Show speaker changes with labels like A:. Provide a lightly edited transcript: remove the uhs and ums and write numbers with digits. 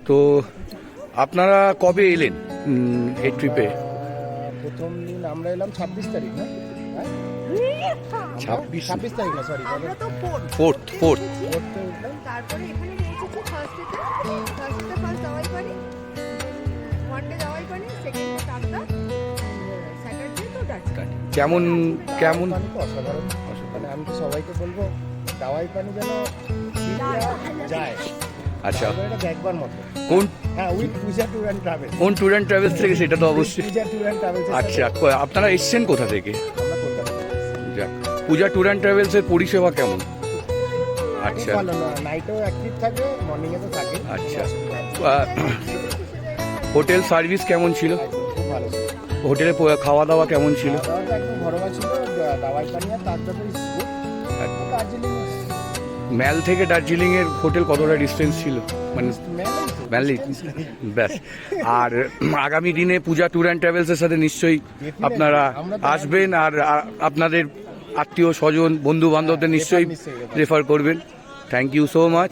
A: তো আপনারা কবে এলেন এই ট্রিপে?
B: প্রথম দিন আমরা এলাম 26 তারিখ, না
A: 26
B: তারিখ না, সরি,
C: আমরা তো
A: ফোর্থ
C: তারপরে এখানে পৌঁছেছি ফার্স্টেতে ফার্স্ট দাওয়াই পানি, ওয়ান ডে দাওয়াই পানি, সেকেন্ড ডে টাটা, স্যাটারডে তো দার্জিলিং।
A: কেমন
B: পানি তো অসাধারণ। মানে আমি তো সবাইকে বলবো দাওয়াই পানি যেন যায়।
A: আচ্ছা,
B: এটা দেখবার মতো।
A: কোন
B: হ্যাঁ, with Puja tour and travel.
A: কোন ট্যুর অ্যান্ড ট্রাভেলস থেকে? সেটা তো অবশ্যই।
B: পূজা ট্যুর অ্যান্ড ট্রাভেল।
A: আচ্ছা, আপনারা এসছেন কোথা থেকে?
B: আমরা কলকাতা থেকে।
A: যাক, পূজা ট্যুর অ্যান্ড ট্রাভেলসের পরিষেবা কেমন? আচ্ছা
B: ভালো না, নাইটেও অ্যাক্টিভ থাকে, মর্নিং এ তো থাকে।
A: আচ্ছা, হোটেল সার্ভিস কেমন ছিল?
B: খুব ভালো ছিল।
A: হোটেলে খাওয়া দাওয়া কেমন ছিল?
B: খাওয়া-দাওয়াটা একদম ঘরোয়া ছিল। দাওয়াই পানি আর তার যত দার্জিলিং
A: ম্যাল থেকে দার্জিলিং এর হোটেল কতটা ডিস্টেন্স ছিল? মানে ম্যালি, ব্যাস। আর আগামী দিনে পূজা ট্যুর অ্যান্ড ট্রাভেলসের সাথে নিশ্চয়ই আপনারা আসবেন, আর আপনাদের আত্মীয় স্বজন বন্ধু বান্ধবদের নিশ্চয়ই রেফার করবেন। Thank you so much.